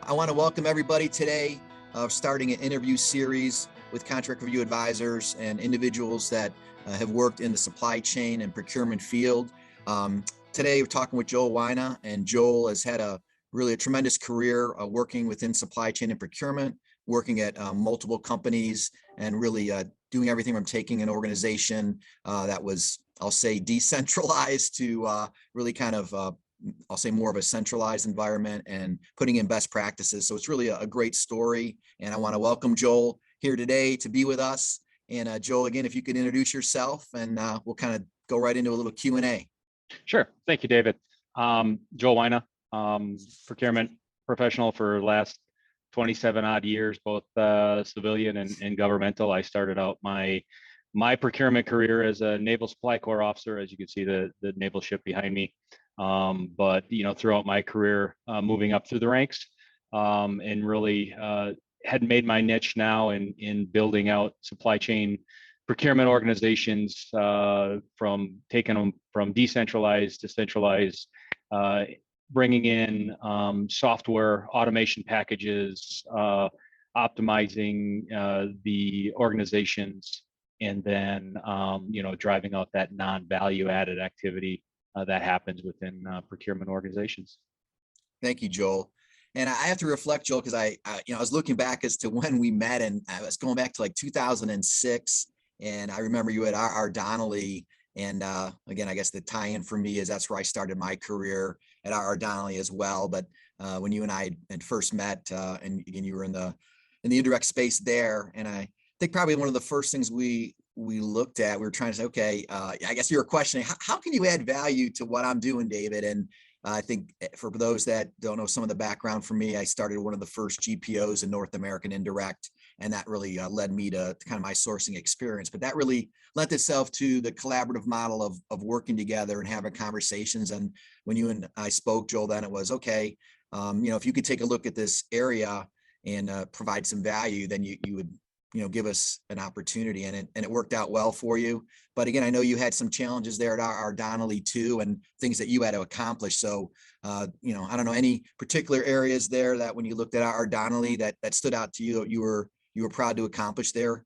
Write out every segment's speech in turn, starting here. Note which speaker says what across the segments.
Speaker 1: I want to welcome everybody today, starting an interview series with contract review advisors and individuals that have worked in the supply chain and procurement field. Today, we're talking with Joel Weina, and Joel has had a tremendous career working within supply chain and procurement, working at multiple companies, and really doing everything from taking an organization that was, I'll say, decentralized to really kind of I'll say more of a centralized environment and putting in best practices. So it's really a great story. And I want to welcome Joel here today to be with us. And Joel, again, if you could introduce yourself, and we'll kind of go right into a little Q&A.
Speaker 2: Sure. Thank you, David. Joel Weina, procurement professional for the last 27 odd years, both civilian and governmental. I started out my procurement career as a Naval Supply Corps officer, as you can see the naval ship behind me. But throughout my career, moving up through the ranks, and really had made my niche now in building out supply chain procurement organizations, from taking them from decentralized to centralized, bringing in software automation packages, optimizing the organizations, and then driving out that non-value added activity that happens within procurement organizations.
Speaker 1: Thank you, Joel. And I have to reflect, Joel, because I was looking back as to when we met, and I was going back to like 2006. And I remember you at R. Donnelley. And again, I guess the tie-in for me is that's where I started my career at R. Donnelley as well. But when you and I had first met, and again, you were in the indirect space there, and I think probably one of the first things we looked at, we were trying to say, okay, I guess you were questioning, how can you add value to what I'm doing, David? And I think for those that don't know some of the background for me, I started one of the first GPOs in North American indirect, and that really led me to kind of my sourcing experience. But that really lent itself to the collaborative model of working together and having conversations. And when you and I spoke, Joel, then it was, okay, if you could take a look at this area and provide some value, then you would give us an opportunity, and it worked out well for you. But again, I know you had some challenges there at R. Donnelley too, and things that you had to accomplish. So, I don't know, any particular areas there that when you looked at R. Donnelley that stood out to you, you were proud to accomplish there?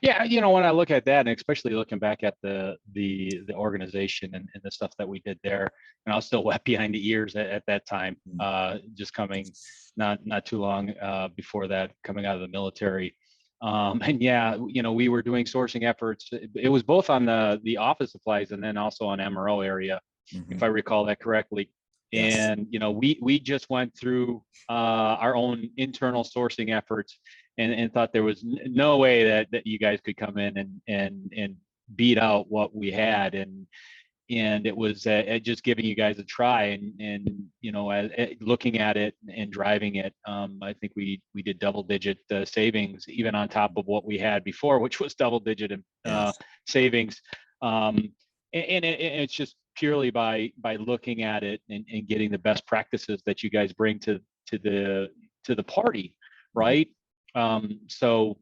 Speaker 2: Yeah, when I look at that, and especially looking back at the organization and the stuff that we did there, and I was still wet behind the ears at that time, just coming not too long before that, coming out of the military. And yeah, we were doing sourcing efforts. It was both on the office supplies and then also on MRO area, if I recall that correctly. Yes. And we just went through our own internal sourcing efforts and thought there was no way that you guys could come in and beat out what we had. And it was just giving you guys a try, and looking at it and driving it. I think we did double-digit savings even on top of what we had before, which was double-digit savings. And it's just purely by looking at it and getting the best practices that you guys bring to the party, right? So.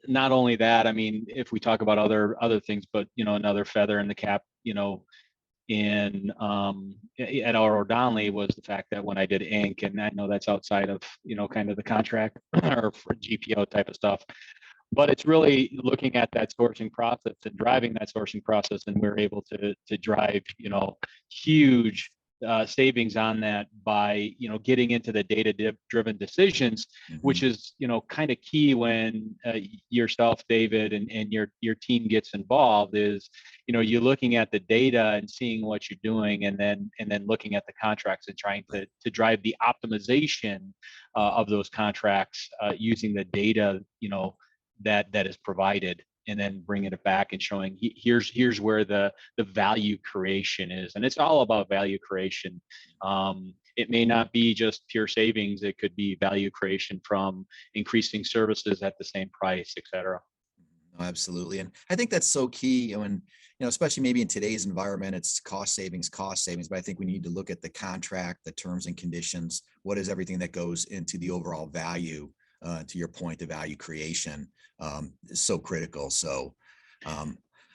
Speaker 2: Not only that, I mean, if we talk about other things, but another feather in the cap, at R. Donnelley was the fact that when I did Inc., and I know that's outside of kind of the contract or for GPO type of stuff, but it's really looking at that sourcing process and driving that sourcing process, and we're able to drive huge savings on that by getting into the data-driven decisions, which is kind of key when yourself, David, and your team gets involved. Is you're looking at the data and seeing what you're doing, and then looking at the contracts and trying to drive the optimization of those contracts using the data that is provided, and then bringing it back and showing here's where the value creation is. And it's all about value creation. It may not be just pure savings. It could be value creation from increasing services at the same price, et cetera.
Speaker 1: Oh, absolutely. And I think that's so key when, especially maybe in today's environment, it's cost savings, but I think we need to look at the contract, the terms and conditions. What is everything that goes into the overall value? To your point, the value creation is so critical. So,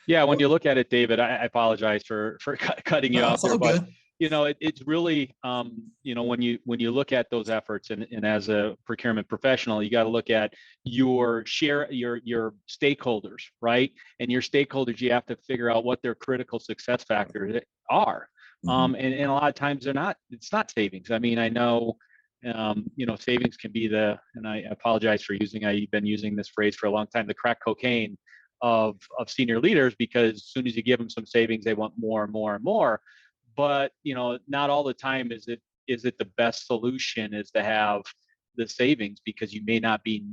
Speaker 2: yeah, when you look at it, David, I apologize for cutting you off there, but It's really, when you look at those efforts, and as a procurement professional, you got to look at your stakeholders, right? And your stakeholders, you have to figure out what their critical success factors are.
Speaker 1: Mhm.
Speaker 2: And a lot of times it's not savings. I mean, I know, savings can be and I apologize for I've been using this phrase for a long time, the crack cocaine of senior leaders, because as soon as you give them some savings, they want more and more and more. But not all the time is it the best solution is to have the savings, because you may not be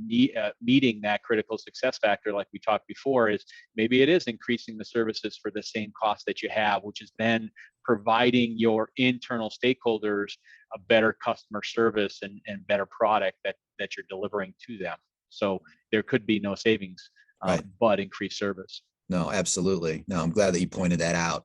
Speaker 2: meeting that critical success factor like we talked before. Is maybe it is increasing the services for the same cost that you have, which is then providing your internal stakeholders a better customer service and better product that you're delivering to them. So there could be no savings,
Speaker 1: Right.
Speaker 2: but increased service.
Speaker 1: No, absolutely. No, I'm glad that you pointed that out.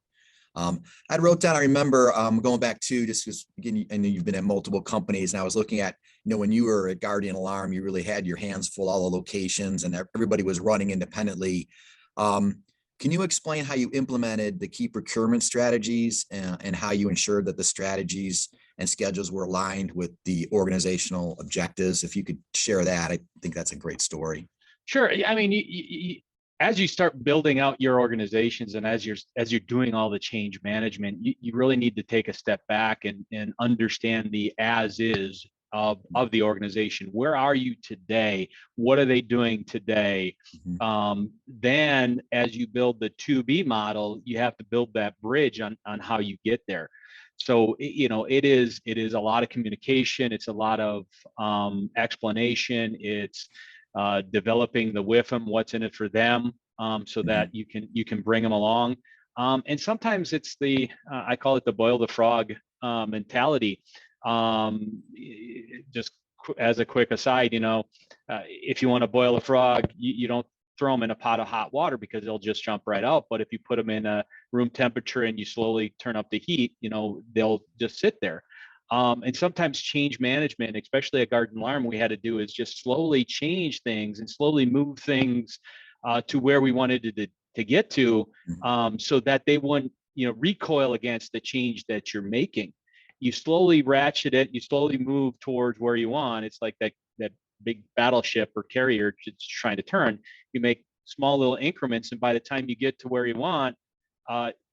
Speaker 1: I wrote down, I remember going back to, just because again, I know you've been at multiple companies, and I was looking at, when you were at Guardian Alarm, you really had your hands full, all the locations, and everybody was running independently. Can you explain how you implemented the key procurement strategies and how you ensured that the strategies and schedules were aligned with the organizational objectives? If you could share that, I think that's a great story.
Speaker 2: Sure. I mean, as you start building out your organizations, and as you're doing all the change management, you really need to take a step back and understand the as is of the organization. Where are you today? What are they doing today?
Speaker 1: Mhm.
Speaker 2: Then as you build the 2B model, you have to build that bridge on how you get there. So it is a lot of communication. It's a lot of explanation. It's developing the WIFM, what's in it for them, so that you can bring them along. And sometimes it's I call it the boil the frog mentality. Just as a quick aside, if you want to boil a frog, you don't throw them in a pot of hot water, because they'll just jump right out. But if you put them in a room temperature and you slowly turn up the heat, they'll just sit there. And sometimes change management, especially at Guardian Alarm, we had to do is just slowly change things and slowly move things to where we wanted to get to, so that they wouldn't, recoil against the change that you're making. You slowly ratchet it, you slowly move towards where you want. It's like that big battleship or carrier just trying to turn. You make small little increments, and by the time you get to where you want,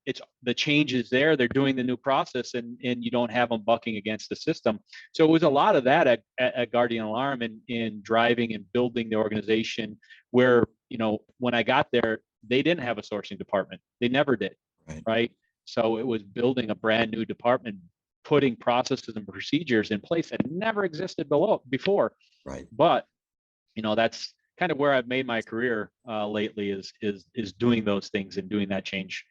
Speaker 2: it's the change is there. They're doing the new process, and you don't have them bucking against the system. So it was a lot of that at Guardian Alarm, and in driving and building the organization, where when I got there, they didn't have a sourcing department. They never did, right? So it was building a brand new department, putting processes and procedures in place that never existed before.
Speaker 1: Right.
Speaker 2: But that's kind of where I've made my career lately, is doing those things and doing that change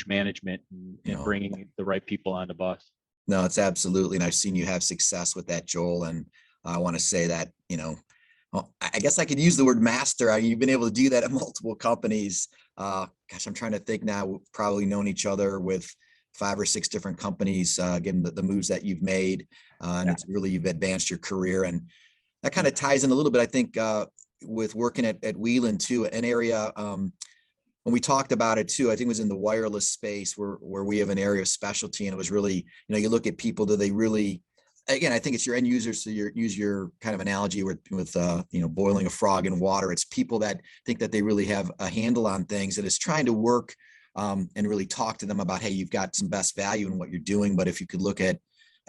Speaker 2: management, and bringing the right people on the bus.
Speaker 1: No, it's absolutely. And I've seen you have success with that, Joel. And I want to say that, well, I guess I could use the word master. You've been able to do that at multiple companies. Gosh, I'm trying to think now. We've probably known each other with 5 or 6 different companies, given the moves that you've made. And it's really, you've advanced your career. And that kind of ties in a little bit, I think, with working at Wieland too, an area, when we talked about it too, I think it was in the wireless space where we have an area of specialty, and it was really, you look at people, do they really, again, I think it's your end users. So use your kind of analogy with boiling a frog in water. It's people that think that they really have a handle on things, and it's trying to work and really talk to them about, hey, you've got some best value in what you're doing, but if you could look at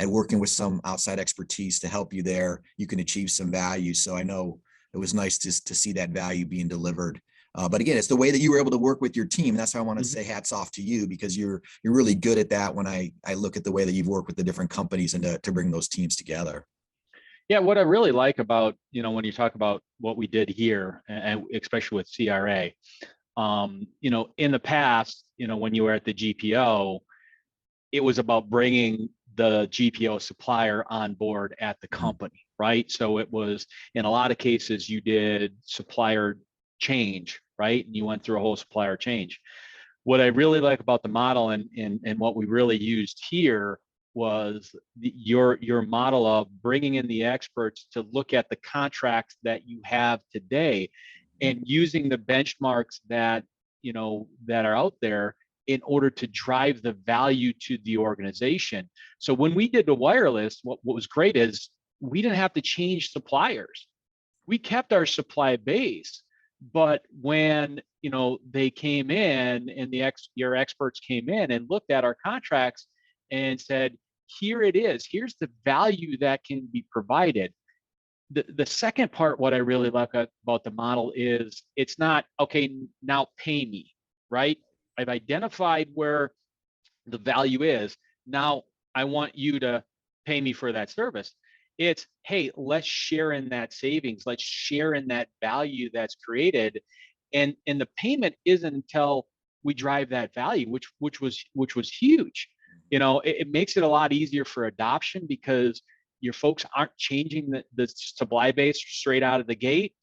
Speaker 1: working with some outside expertise to help you there, you can achieve some value. So I know it was nice to see that value being delivered. But again, it's the way that you were able to work with your team. That's how I want to say hats off to you, because you're really good at that. When I look at the way that you've worked with the different companies and to bring those teams together.
Speaker 2: Yeah, what I really like about, when you talk about what we did here, and especially with CRA, in the past, when you were at the GPO, it was about bringing the GPO supplier on board at the company, right? So it was, in a lot of cases, you did supplier change, right? And you went through a whole supplier change. What I really like about the model, and what we really used here, was your model of bringing in the experts to look at the contracts that you have today, and using the benchmarks that that are out there, in order to drive the value to the organization. So when we did the wireless, what was great is we didn't have to change suppliers. We kept our supply base, but when they came in and your experts came in and looked at our contracts and said, here it is, here's the value that can be provided. The second part, what I really like about the model is it's not, okay, now pay me, right? I've identified where the value is. Now I want you to pay me for that service. It's, hey, let's share in that savings. Let's share in that value that's created. And the payment isn't until we drive that value, which was huge. It makes it a lot easier for adoption because your folks aren't changing the supply base straight out of the gate.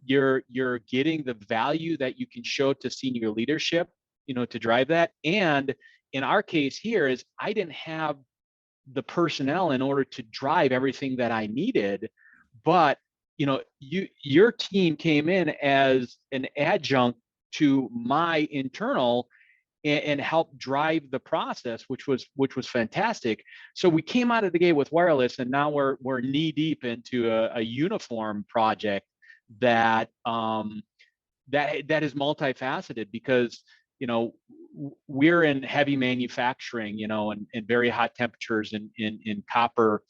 Speaker 2: You're getting the value that you can show to senior leadership, to drive that. And in our case here is I didn't have the personnel in order to drive everything that I needed, but your team came in as an adjunct to my internal and help drive the process, which was fantastic. So we came out of the gate with wireless, and now we're knee deep into a uniform project that that is multifaceted because we're in heavy manufacturing, and very hot temperatures in copper,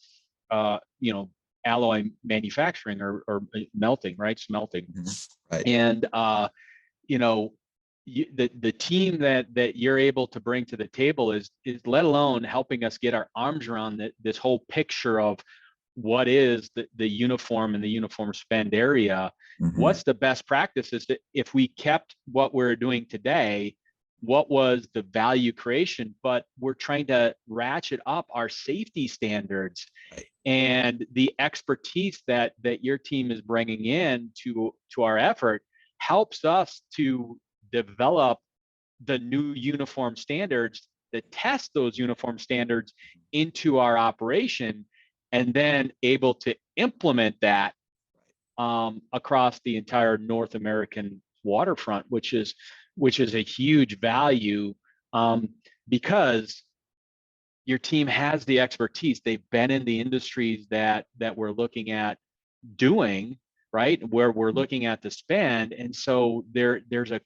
Speaker 2: alloy manufacturing or melting, right? Smelting.
Speaker 1: Mm-hmm. Right.
Speaker 2: And the team that you're able to bring to the table is let alone helping us get our arms around this whole picture of what is the uniform and the uniform spend area. Mm-hmm. What's the best practices that if we kept what we're doing today, what was the value creation, but we're trying to ratchet up our safety standards. Right. And the expertise that your team is bringing in to our effort helps us to develop the new uniform standards, that test those uniform standards into our operation, and then able to implement that across the entire North American waterfront, which is a huge value because your team has the expertise. They've been in the industries that we're looking at doing, right, where we're looking at the spend. And so there's a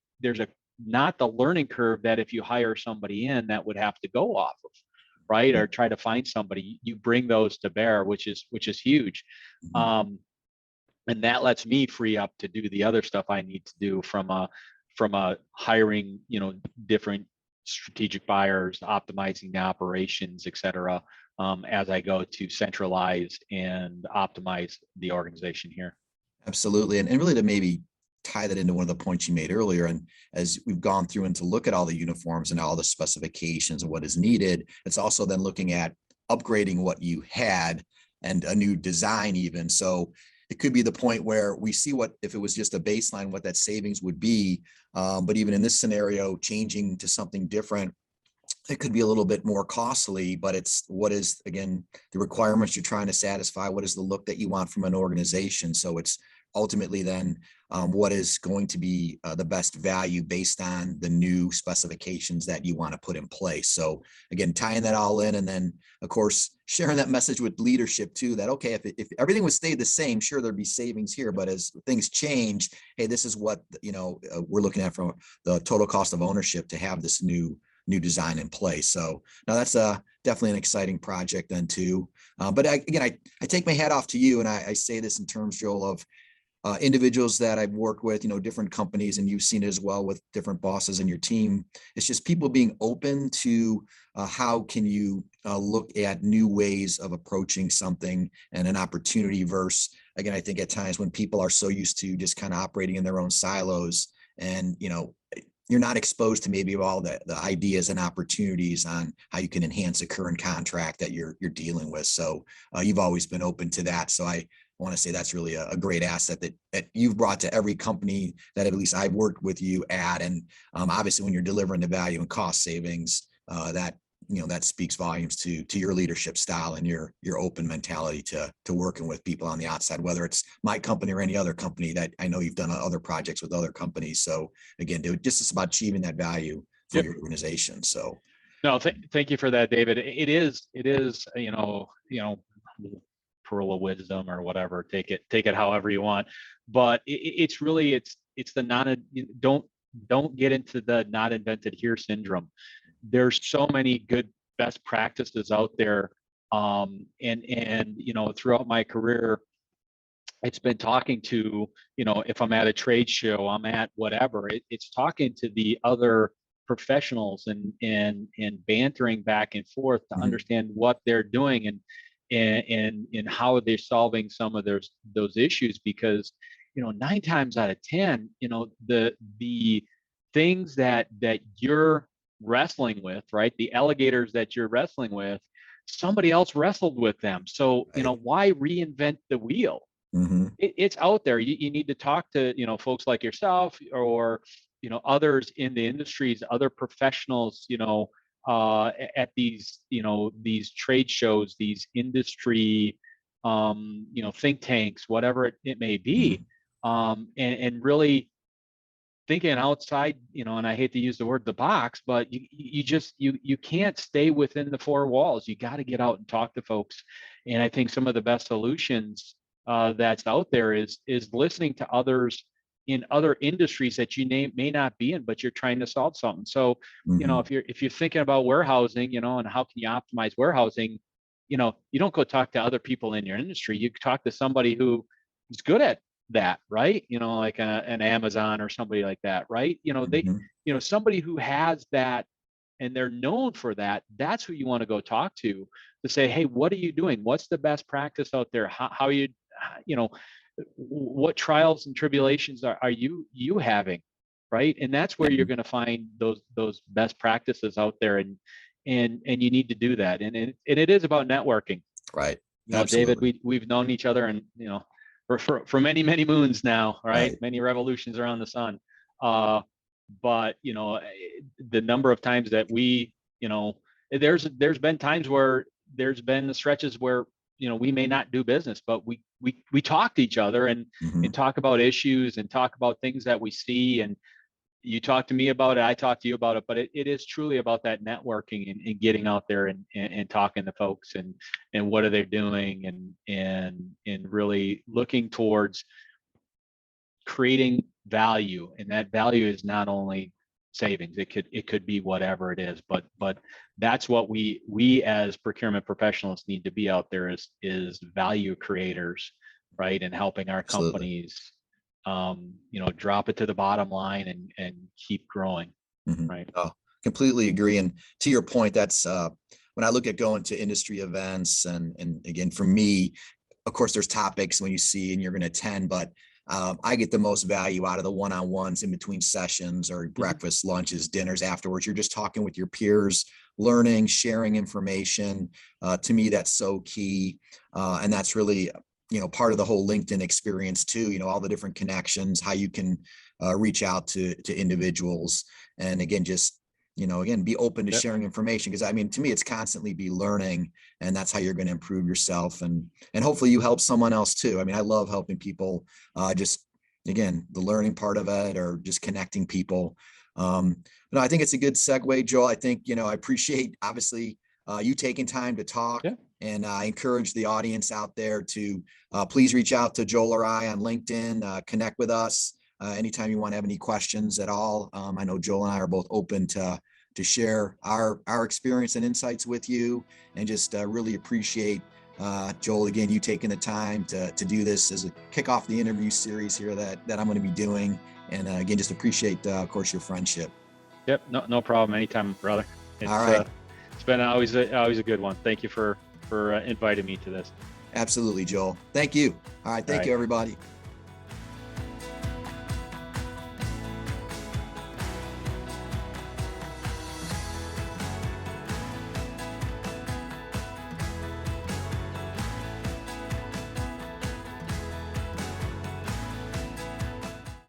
Speaker 2: not the learning curve that if you hire somebody in that would have to go off of, right, or try to find somebody. You bring those to bear, which is huge. And that lets me free up to do the other stuff I need to do from a hiring, different strategic buyers, optimizing the operations, et cetera, as I go to centralize and optimize the organization here.
Speaker 1: Absolutely. And really to maybe tie that into one of the points you made earlier, and as we've gone through and to look at all the uniforms and all the specifications and what is needed, it's also then looking at upgrading what you had and a new design even. So it could be the point where we see what, if it was just a baseline, what that savings would be. But even in this scenario, changing to something different, it could be a little bit more costly, but it's what is, again, the requirements you're trying to satisfy, what is the look that you want from an organization. So it's ultimately then what is going to be the best value based on the new specifications that you want to put in place. So again, tying that all in, and then of course sharing that message with leadership too, that okay, if everything would stay the same, sure, there'd be savings here, but as things change, hey, this is what we're looking at from the total cost of ownership to have this new design in place. So now that's definitely an exciting project then too. But I take my hat off to you, and I say this in terms, Joel, of individuals that I've worked with, different companies, and you've seen it as well with different bosses in your team. It's just people being open to how can you look at new ways of approaching something and an opportunity versus, again, I think at times when people are so used to just kind of operating in their own silos, and you're not exposed to maybe all the ideas and opportunities on how you can enhance a current contract that you're dealing with. So you've always been open to that. So I want to say that's really a great asset that you've brought to every company that at least I've worked with you at. And obviously when you're delivering the value and cost savings, that speaks volumes to your leadership style and your open mentality to working with people on the outside, whether it's my company or any other company that I know you've done other projects with other companies. So again, just about achieving that value for your organization. So.
Speaker 2: No, thank you for that, David. It is, pearl of wisdom or whatever. Take it however you want. But it's really, it's the don't get into the not invented here syndrome. There's so many good best practices out there. And throughout my career, it's been talking to, if I'm at a trade show, I'm at whatever, it's talking to the other professionals and bantering back and forth to understand what they're doing and how they're solving some of those issues. Because 9 times out of 10, the things that you're wrestling with, right, the alligators that you're wrestling with, somebody else wrestled with them. So why reinvent the wheel? It's out there. You need to talk to folks like yourself or others in the industries, other professionals, at these these trade shows, these industry think tanks, whatever it may be, and really thinking outside, and I hate to use the word the box, but you can't stay within the 4 walls. You got to get out and talk to folks. And I think some of the best solutions that's out there is listening to others in other industries that you may not be in, but you're trying to solve something. So, if you're thinking about warehousing, and how can you optimize warehousing, you don't go talk to other people in your industry. You talk to somebody who is good at that, right? Like an Amazon or somebody like that, right? Somebody who has that and they're known for that. That's who you want to go talk to say, hey, what are you doing? What's the best practice out there? How you what trials and tribulations are you having, right? And that's where you're going to find those best practices out there, and you need to do that. And it is about networking,
Speaker 1: right?
Speaker 2: David, we've known each other and for many moons now, right? Many revolutions around the sun. But the number of times that we, there's been times where there's been the stretches where we may not do business, but we talk to each other and talk about issues and talk about things that we see. And you talk to me about it, I talk to you about it, but it is truly about that networking and getting out there and talking to folks and what are they doing and really looking towards creating value. And that value is not only savings, it could be whatever it is, but that's what we as procurement professionals need to be out there is value creators, right? And helping our companies drop it to the bottom line and keep growing. Right.
Speaker 1: Oh, completely agree. And to your point, that's when I look at going to industry events and again, for me, of course, there's topics when you see and you're going to attend, but I get the most value out of the one-on-ones in between sessions or breakfast, lunches, dinners afterwards. You're just talking with your peers, learning, sharing information. To me, that's so key. And that's really, part of the whole LinkedIn experience too, all the different connections, how you can reach out to individuals. And again, just, be open to sharing information. Because to me, it's constantly be learning, and that's how you're going to improve yourself. And hopefully you help someone else too. I love helping people, just again, the learning part of it, or just connecting people. But I think it's a good segue, Joel. I think, I appreciate obviously you taking time to talk.
Speaker 2: Yeah.
Speaker 1: And I encourage the audience out there to please reach out to Joel or I on LinkedIn, connect with us. Anytime you want to have any questions at all. I know Joel and I are both open to share our experience and insights with you, and just really appreciate Joel, again, you taking the time to do this as a kick off the interview series here that I'm going to be doing. And again, just appreciate, of course, your friendship.
Speaker 2: Yep. No problem. Anytime, brother.
Speaker 1: All right.
Speaker 2: It's been always a good one. Thank you for inviting me to this.
Speaker 1: Absolutely, Joel. Thank you. All right. Thank you, everybody.